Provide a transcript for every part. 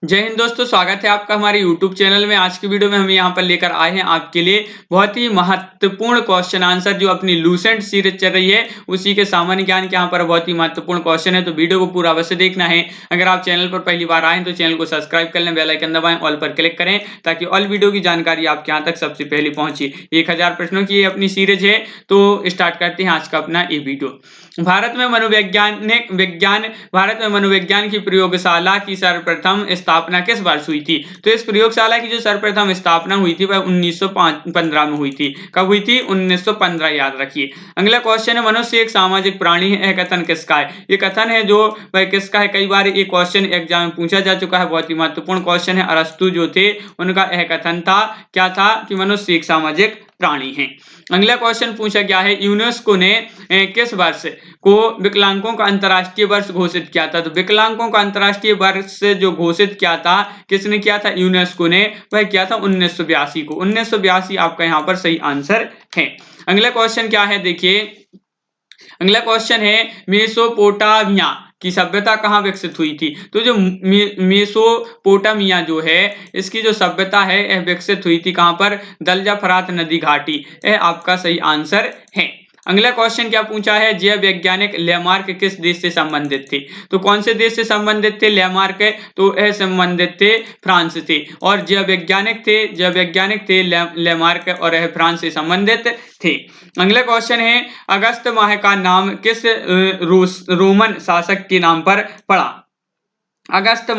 जय हिंद दोस्तों, स्वागत है आपका हमारे YouTube चैनल में। आज की वीडियो में हम यहाँ पर लेकर आए हैं आपके लिए बहुत ही महत्वपूर्ण क्वेश्चन आंसर जो अपनी लूसेंट सीरीज चल रही है उसी के सामान्य ज्ञान के यहाँ पर बहुत ही महत्वपूर्ण क्वेश्चन है, तो वीडियो को पूरा अवश्य देखना है। अगर आप चैनल पर पहली बार आए तो चैनल को सब्सक्राइब कर लें, बेल आइकन दबाएं, ऑल पर क्लिक करें ताकि ऑल वीडियो की जानकारी आपके यहाँ तक सबसे पहले पहुंचे। 1000 प्रश्नों की ये अपनी सीरीज है, तो स्टार्ट करते हैं आज का अपना ये वीडियो। भारत में मनोविज्ञान की प्रयोगशाला की सर्वप्रथम स्थापना किस वर्ष हुई थी? तो इस प्रयोगशाला की जो सर्वप्रथम स्थापना हुई थी वह 1915 में हुई थी। कब हुई थी? 1915, याद रखिए। अगला क्वेश्चन है, मनुष्य एक सामाजिक प्राणी है, यह कथन किसका है? ये कथन है जो वह किसका है? कई बार ये क्वेश्चन एग्जाम में पूछा जा चुका है, बहुत ही महत्वपूर्ण क्वेश्चन है। अरस्तु जो थे उनका यह कथन था, क्या था? कि मनुष्य एक सामाजिक प्राणी है। अगला क्वेश्चन पूछा गया है, यूनेस्को ने किस वर्ष को विकलांगों का अंतर्राष्ट्रीय वर्ष घोषित किया था? तो विकलांगों का अंतर्राष्ट्रीय वर्ष जो घोषित किया था, किसने किया था? यूनेस्को ने। वह किया था 1982 को। 1982 आपका यहाँ पर सही आंसर है। अगला क्वेश्चन क्या है, देखिए। अगला क्वेश्चन है, मेसोपोटामिया की सभ्यता कहाँ विकसित हुई थी? तो जो मेसोपोटामिया जो है, इसकी जो सभ्यता है यह विकसित हुई थी कहाँ पर? दलजा फरात नदी घाटी, यह आपका सही आंसर है। अगला क्वेश्चन क्या पूछा है, जैव वैज्ञानिक लेमार्क किस देश से संबंधित थे? तो कौन से देश से संबंधित थे लेमार्क? तो यह संबंधित थे फ्रांस से। और जैव वैज्ञानिक थे लेमार्क, और यह फ्रांस से संबंधित थे। अगला क्वेश्चन है, अगस्त माह का नाम किस रोमन शासक के नाम पर पड़ा? अगस्त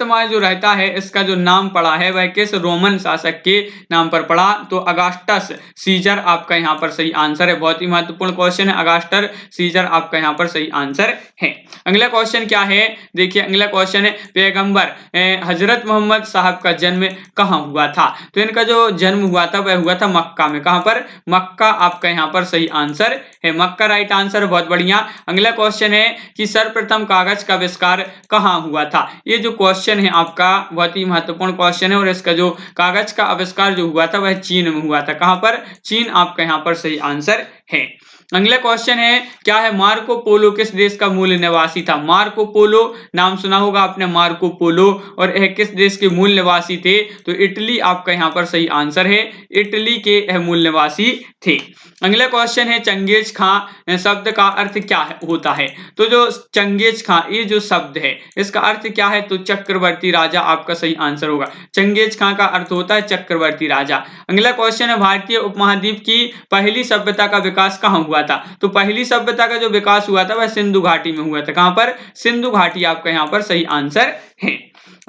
माह जो रहता है, इसका जो नाम पड़ा है वह किस रोमन शासक के नाम पर पड़ा? तो अगस्टस सीजर आपका यहाँ पर सही आंसर है। बहुत ही महत्वपूर्ण क्वेश्चन है, अगस्टस सीजर आपका यहाँ पर सही आंसर है। अगला क्वेश्चन क्या है, देखिए। अगला क्वेश्चन है, पैगंबर हजरत मोहम्मद साहब का जन्म कहाँ हुआ था? तो इनका जो जन्म हुआ था वह हुआ था मक्का में। कहाँ पर? मक्का आपका यहाँ पर सही आंसर है। मक्का राइट आंसर है, बहुत बढ़िया। अगला क्वेश्चन है कि सर्वप्रथम कागज का आविष्कार कहाँ हुआ था? ये जो क्वेश्चन है आपका बहुत ही महत्वपूर्ण क्वेश्चन है, और इसका जो कागज का आविष्कार जो हुआ था वह चीन में हुआ था। कहाँ पर? चीन आपका यहाँ पर सही आंसर है। अगला क्वेश्चन है, क्या है? मार्को पोलो किस देश का मूल निवासी था? मार्को पोलो नाम सुना होगा आपने, मार्को पोलो, और यह किस देश के मूल निवासी थे? तो इटली आपका यहाँ पर सही आंसर है। इटली के यह मूल निवासी थे। अगला क्वेश्चन है, चंगेज खां शब्द का अर्थ क्या होता है? तो जो चंगेज खां ये जो शब्द है इसका अर्थ क्या है? तो चक्रवर्ती राजा आपका सही आंसर होगा। चंगेज खां का अर्थ होता है चक्रवर्ती राजा। अगला क्वेश्चन है, भारतीय उपमहाद्वीप की पहली सभ्यता का विकास कहाँ हुआ था? तो पहली सभ्यता का जो विकास हुआ था वह सिंधु घाटी में हुआ था। कहाँ पर? सिंधु घाटी आपका यहाँ पर सही आंसर है।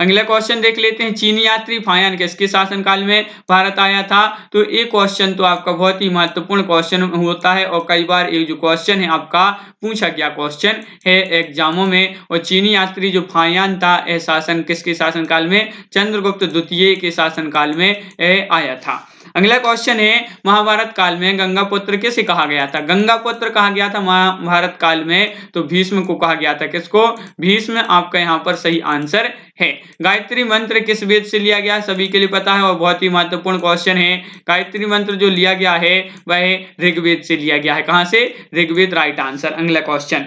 अगला क्वेश्चन देख लेते हैं, चीनी यात्री फायान किसके शासनकाल में भारत आया था? तो ये क्वेश्चन तो आपका बहुत ही महत्वपूर्ण क्वेश्चन होता है, और कई बार ये जो क्वेश्चन है आपका पूछा गया क्वेश्चन है एग्जामों में। और चीनी यात्री जो फायान था, यह शासन किसके शासनकाल में? चंद्रगुप्त द्वितीय के शासनकाल में यह आया था। अगला क्वेश्चन है, महाभारत काल में गंगा पुत्र किसे कहा गया था? गंगा पुत्र कहा गया था महाभारत काल में, तो भीष्म को कहा गया था। किसको? भीष्म आपका यहाँ पर सही आंसर है। गायत्री मंत्र किस वेद से लिया गया? सभी के लिए पता है, और बहुत ही महत्वपूर्ण क्वेश्चन है। गायत्री मंत्र जो लिया गया है वह ऋग्वेद से लिया गया है। कहां से? Rigveda right answer. अगला क्वेश्चन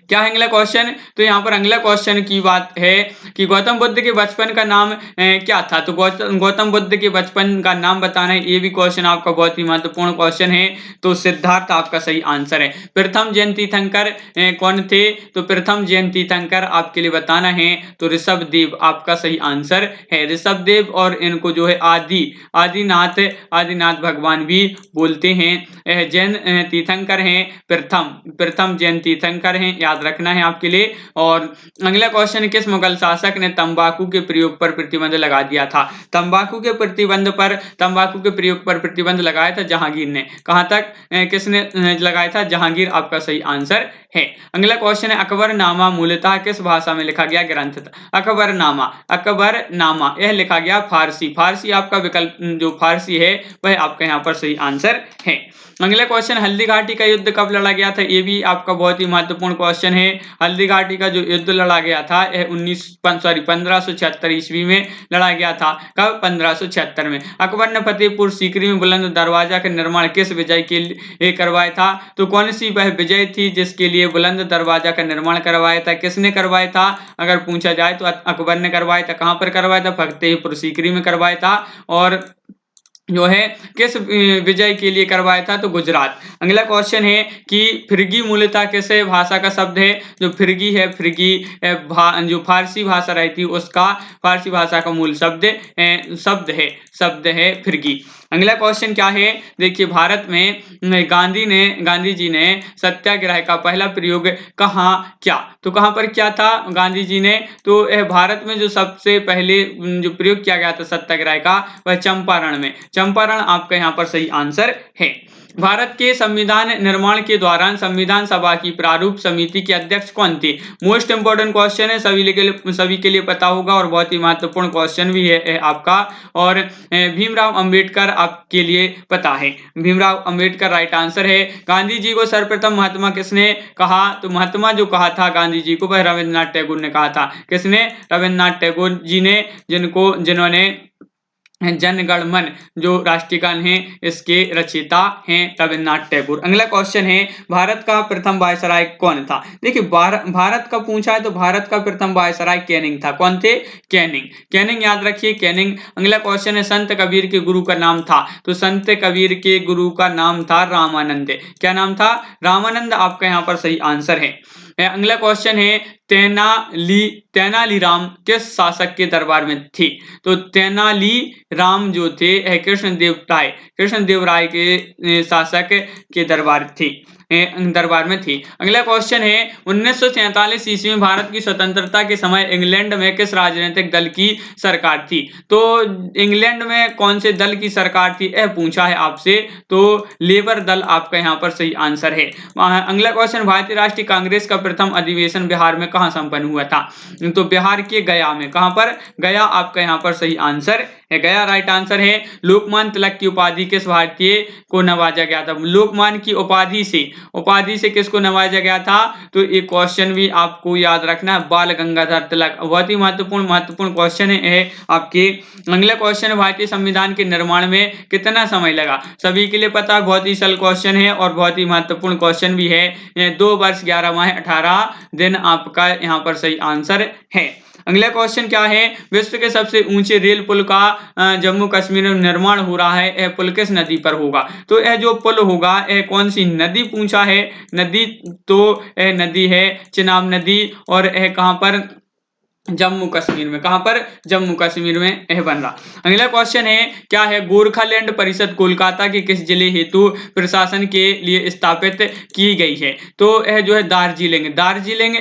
क्या है? अगला क्वेश्चन, तो यहाँ पर अगला क्वेश्चन की बात है कि गौतम बुद्ध के बचपन का नाम क्या था? तो गौतम बुद्ध के बचपन का नाम बताना है, ये भी क्वेश्चन आपका बहुत ही महत्वपूर्ण क्वेश्चन है। तो सिद्धार्थ आपका सही आंसर है। प्रथम जैन तीर्थंकर कौन थे? तो प्रथम जैन तीर्थंकर आपके लिए बताना है तो ऋषभ देव आपका सही आंसर है। ऋषभ देव, और इनको जो है आदिनाथ भगवान भी बोलते हैं। जैन तीर्थंकर हैं, प्रथम जैन तीर्थंकर हैं, याद रखना है आपके लिए। और अगला क्वेश्चन, किस मुगल शासक ने तंबाकू के प्रयोग पर प्रतिबंध लगा दिया था? तंबाकू के प्रयोग पर प्रतिबंध लगाया था जहांगीर ने। कहां तक किसने लगाया था? जहांगीर आपका सही आंसर है। अगला क्वेश्चन है, अकबरनामा मूलतः किस भाषा में लिखा गया ग्रंथ था? अकबरनामा यह लिखा गया फारसी। फारसी आपका विकल्प जो फारसी है वह आपका यहाँ पर सही आंसर है। अगला क्वेश्चन, हल्दी घाटी का युद्ध कब लड़ा गया था? ये भी आपका बहुत ही महत्वपूर्ण क्वेश्चन है। हल्दी घाटी का जो युद्ध लड़ा गया था यह 1576 ईस्वी में लड़ा गया था। कब? 1576 में। अकबर ने फतेहपुर सीकरी में बुलंद दरवाजा का निर्माण किस विजय के लिए करवाया था? तो कौन सी वह विजय थी जिसके लिए बुलंद दरवाजा का निर्माण करवाया था? किसने करवाया था अगर पूछा जाए तो? अकबर ने करवाया था। कहां पर करवाया था? फतेहपुर सीकरी में करवाया था। और जो है किस विजय के लिए करवाया था? तो गुजरात। अगला क्वेश्चन है कि फिरगी मूलतः किस भाषा का शब्द है? जो फिरगी है, फिरगी जो फारसी भाषा रहती है उसका, फारसी भाषा का मूल शब्द है फिरगी। अगला क्वेश्चन क्या है? देखिए, भारत में गांधी जी ने सत्याग्रह का पहला प्रयोग कहाँ किया? तो कहां पर किया था गांधी जी ने? तो भारत में जो सबसे पहले जो प्रयोग किया गया था सत्याग्रह का, वह चंपारण में। चंपारण आपका यहाँ पर सही आंसर है। भारत के संविधान निर्माण के दौरान संविधान सभा की प्रारूप समिति के अध्यक्ष कौन थे? मोस्ट इंपोर्टेंट क्वेश्चन है, सभी के लिए पता होगा और बहुत ही महत्वपूर्ण क्वेश्चन भी है आपका। और भीमराव अंबेडकर आपके लिए पता है। भीमराव अंबेडकर राइट आंसर है। गांधी जी को सर्वप्रथम महात्मा किसने कहा? तो महात्मा जो कहा था गांधी जी को, वह रविन्द्रनाथ टैगोर ने कहा था। किसने? रविन्द्रनाथ टैगोर जी ने, जिन्होंने जन गण मन जो राष्ट्रीय गान है इसके रचयिता हैं रविन्द्रनाथ टैगोर। अगला क्वेश्चन है, भारत का प्रथम वायसराय कौन था? देखिए, भारत का पूछा है तो भारत का प्रथम वायसराय कैनिंग था। कौन थे? कैनिंग याद रखिए, कैनिंग। अगला क्वेश्चन है, संत कबीर के गुरु का नाम था? तो संत कबीर के गुरु का नाम था रामानंद। क्या नाम था? रामानंद आपका यहाँ पर सही आंसर है। अगला क्वेश्चन है, तेनालीराम किस शासक के दरबार में थी? तो तेनाली राम जो थे कृष्णदेव राय के शासक के दरबार में थी। अगला क्वेश्चन है, 1947 ईस्वी में भारत की स्वतंत्रता के समय इंग्लैंड में किस राजनीतिक दल की सरकार थी? तो इंग्लैंड में कौन से दल की सरकार थी यह पूछा है आपसे, तो लेबर दल आपका यहाँ पर सही आंसर है। अगला क्वेश्चन, भारतीय राष्ट्रीय कांग्रेस का प्रथम अधिवेशन बिहार में कहाँ संपन्न हुआ था? तो बिहार के गया में। कहां पर? गया आपका यहाँ पर सही आंसर है। गया राइट आंसर है। लोकमान्य तिलक की उपाधि किस भारतीय को नवाजा गया था? लोकमान्य की उपाधि से किसको नवाजा गया था? तो एक क्वेश्चन भी आपको याद रखना है, बाल गंगाधर तिलक। बहुत ही महत्वपूर्ण क्वेश्चन है आपके। अगला क्वेश्चन है, भारतीय संविधान के निर्माण में कितना समय लगा? सभी के लिए पता है, बहुत ही सरल क्वेश्चन है और बहुत ही महत्वपूर्ण क्वेश्चन भी है। 2 वर्ष 11 माह 18 दिन आपका यहाँ पर सही आंसर है। अगला क्वेश्चन क्या है, विश्व के सबसे ऊंचे रेल पुल का जम्मू कश्मीर में निर्माण हो रहा है, यह पुल किस नदी पर होगा? तो यह जो पुल होगा यह कौन सी नदी पूछा है? नदी, तो यह नदी है चिनाब नदी। और यह कहां पर? जम्मू कश्मीर में। कहां पर? जम्मू कश्मीर में यह बन रहा। अगला क्वेश्चन है, क्या है, गोरखालैंड परिषद कोलकाता के किस जिले हेतु प्रशासन के लिए स्थापित की गई है? तो यह जो है दार्जिलिंग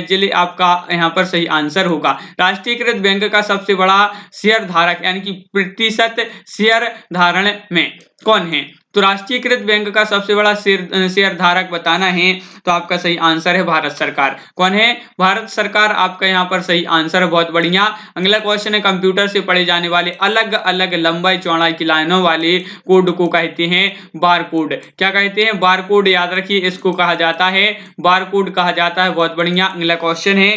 जिले आपका यहाँ पर सही आंसर होगा। राष्ट्रीयकृत बैंक का सबसे बड़ा शेयर धारक यानी कि प्रतिशत शेयर धारण में कौन है? तो राष्ट्रीयकृत बैंक का सबसे बड़ा शेयर धारक बताना है, तो आपका सही आंसर है भारत सरकार। कौन है? भारत सरकार आपका यहाँ पर सही आंसर है। बहुत बढ़िया। अगला क्वेश्चन है, कंप्यूटर से पढ़े जाने वाले अलग अलग लंबाई चौड़ाई की लाइनों वाले कोड को कहते हैं बार कोड। क्या कहते हैं? Bar code. याद रखिए, इसको कहा जाता है बार कोड कहा जाता है। बहुत बढ़िया। अगला क्वेश्चन है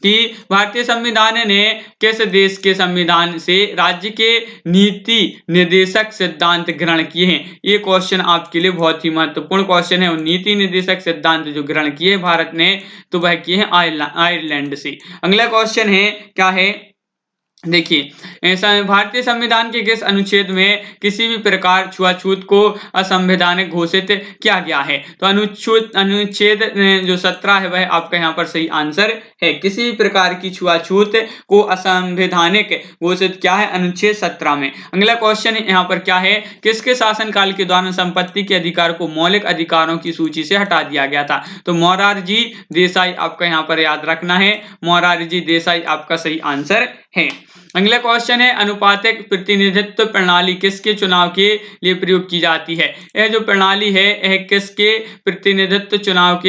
कि भारतीय संविधान ने किस देश के संविधान से राज्य के नीति निर्देशक सिद्धांत ग्रहण किए हैं? ये क्वेश्चन आपके लिए बहुत ही महत्वपूर्ण क्वेश्चन है। और नीति निर्देशक सिद्धांत जो ग्रहण किए भारत ने, तो वह किए हैं आयरलैंड से। अगला क्वेश्चन है, क्या है, देखिए, भारतीय संविधान के किस अनुच्छेद में किसी भी प्रकार छुआछूत को असंवैधानिक घोषित किया गया है? तो अनुच्छेद जो 17 है वह आपका यहाँ पर सही आंसर है। किसी भी प्रकार की छुआछूत को असंवैधानिक घोषित क्या है? अनुच्छेद 17 में। अगला क्वेश्चन यहाँ पर क्या है, किसके शासनकाल के दौरान संपत्ति के अधिकार को मौलिक अधिकारों की सूची से हटा दिया गया था? तो मोरारजी देसाई आपका यहाँ पर याद रखना है। मोरारजी देसाई आपका सही आंसर है। अगला क्वेश्चन है अनुपातिक प्रतिनिधित्व प्रणाली किसके चुनाव के लिए प्रयोग की जाती है। यह जो प्रणाली है यह किसके प्रतिनिधित्व चुनाव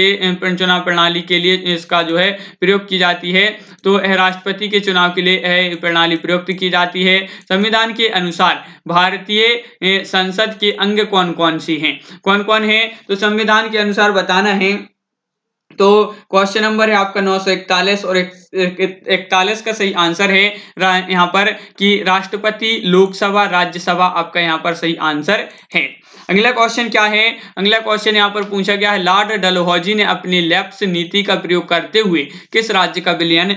प्रणाली के लिए इसका जो है प्रयोग की जाती है, तो यह राष्ट्रपति के चुनाव के लिए यह प्रणाली प्रयुक्त की जाती है। संविधान के अनुसार भारतीय संसद के अंग कौन कौन से हैं, कौन कौन है, तो संविधान के अनुसार बताना है। तो क्वेश्चन नंबर है आपका 941 और 41 का सही आंसर है यहाँ पर कि राष्ट्रपति, लोकसभा, राज्यसभा आपका यहाँ पर सही आंसर है। अगला क्वेश्चन क्या है, अगला क्वेश्चन यहाँ पर पूछा गया है लॉर्ड डलहौजी ने अपनी लैप्स नीति का प्रयोग करते हुए किस राज्य का विलयन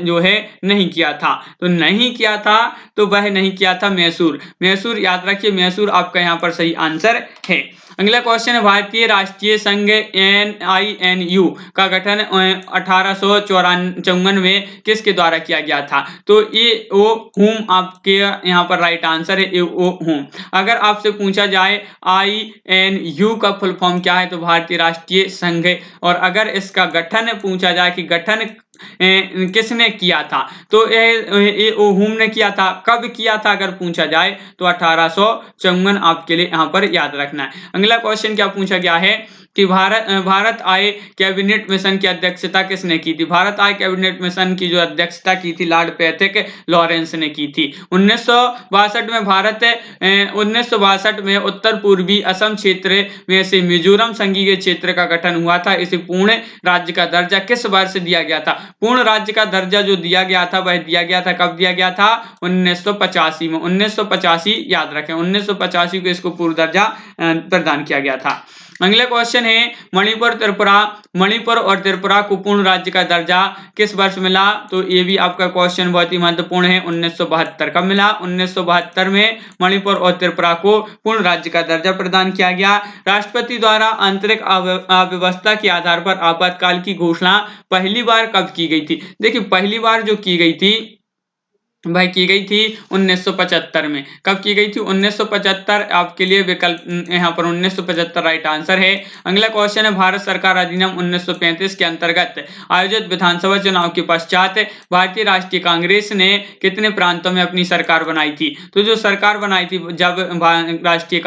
जो है नहीं किया था, तो नहीं किया था, तो वह नहीं किया था मैसूर। मैसूर याद रखिए, मैसूर आपका यहाँ पर सही आंसर है। अगला क्वेश्चन है भारतीय राष्ट्रीय संघ NINU का गठन 1854 में किसके द्वारा किया गया था, तो ये ओ हुम आपके यहाँ पर राइट आंसर है, ए ओ हुम। अगर आपसे पूछा जाए INU का फुल फॉर्म क्या है, तो भारतीय राष्ट्रीय संघ, और अगर इसका गठन पूछा जाए कि गठन किसने किया था, तो ये हुम ने किया था। कब किया था अगर पूछा जाए तो 1854 आपके लिए यहाँ पर याद रखना है। अगला क्वेश्चन क्या पूछा गया है कि भारत आय कैबिनेट मिशन की अध्यक्षता किसने की थी। भारत आय कैबिनेट मिशन की जो अध्यक्षता की थी लॉर्ड पैट्रिक लॉरेंस ने की थी। 1962 में उत्तर पूर्वी असम क्षेत्र में से मिजोरम संघीय क्षेत्र का गठन हुआ था। इसे पूर्ण राज्य का दर्जा किस वर्ष दिया गया था, पूर्ण राज्य का दर्जा जो दिया गया था वह दिया गया था, कब दिया गया था, 1985 में। 1985 याद रखें, 1985 को इसको पूर्ण दर्जा प्रदान किया गया था। अगला क्वेश्चन है मणिपुर और त्रिपुरा को पूर्ण राज्य का दर्जा किस वर्ष मिला, तो ये भी आपका क्वेश्चन बहुत ही महत्वपूर्ण है। 1972 कब मिला, 1972 में मणिपुर और त्रिपुरा को पूर्ण राज्य का दर्जा प्रदान किया गया। राष्ट्रपति द्वारा आंतरिक अव्यवस्था के आधार पर आपातकाल की घोषणा पहली बार कब की गई थी। देखिए पहली बार जो की गई थी भाई की गई थी 1975 में। कब की गई थी, 1975 आपके लिए विकल्प यहाँ पर 1975 राइट आंसर है। अगला क्वेश्चन है भारत सरकार अधिनियम 1935 के अंतर्गत आयोजित विधानसभा चुनाव के पश्चात भारतीय राष्ट्रीय कांग्रेस ने कितने प्रांतों में अपनी सरकार बनाई थी, तो जो सरकार बनाई थी जब भारतीय राष्ट्रीय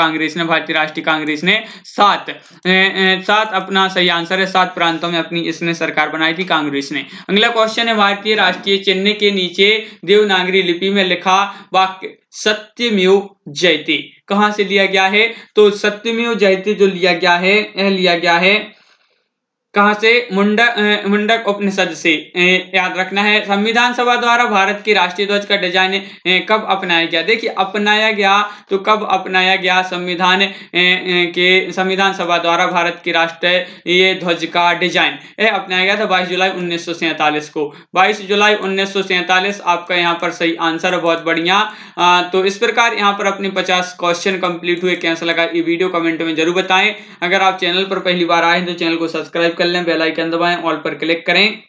कांग्रेस ने सात अपना सही आंसर है, 7 प्रांतों में अपनी इसने सरकार बनाई थी कांग्रेस ने। अगला क्वेश्चन है भारतीय राष्ट्रीय चिन्ह के नीचे देवनागरी लिपि में लिखा वाक्य सत्यमेव जयते कहां से लिया गया है, तो सत्यमेव जयते जो लिया गया है यह लिया गया है कहां से, मुंडक उपनिषद से। याद रखना है। संविधान सभा द्वारा भारत के राष्ट्रीय ध्वज का डिजाइन कब अपनाया गया, देखिए अपनाया गया तो कब अपनाया गया, संविधान सभा द्वारा भारत के राष्ट्रीय ध्वज का डिजाइन यह अपनाया गया था 22 जुलाई 1947 को। 22 जुलाई 1947 आपका यहाँ पर सही आंसर है, बहुत बढ़िया। तो इस प्रकार यहाँ पर अपने 50 क्वेश्चन कंप्लीट हुए। कैसा लगा ये वीडियो कमेंट में जरूर बताएं। अगर आप चैनल पर पहली बार आए हैं तो चैनल को सब्सक्राइब कर लें, बेल आइकन दबाएं, ऑल पर क्लिक करें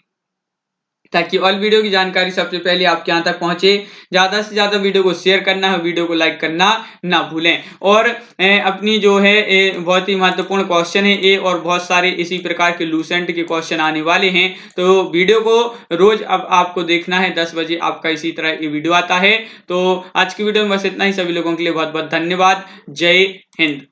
ताकि ऑल वीडियो की जानकारी सबसे पहले आपके यहाँ तक पहुंचे। ज्यादा से ज्यादा वीडियो को शेयर करना है, वीडियो को लाइक करना ना भूलें। और अपनी जो है बहुत ही महत्वपूर्ण क्वेश्चन है ये, और बहुत सारे इसी प्रकार के लूसेंट के क्वेश्चन आने वाले हैं, तो वीडियो को रोज अब आपको देखना है 10 बजे आपका इसी तरह ये वीडियो आता है। तो आज की वीडियो में बस इतना ही। सभी लोगों के लिए बहुत बहुत धन्यवाद। जय हिंद।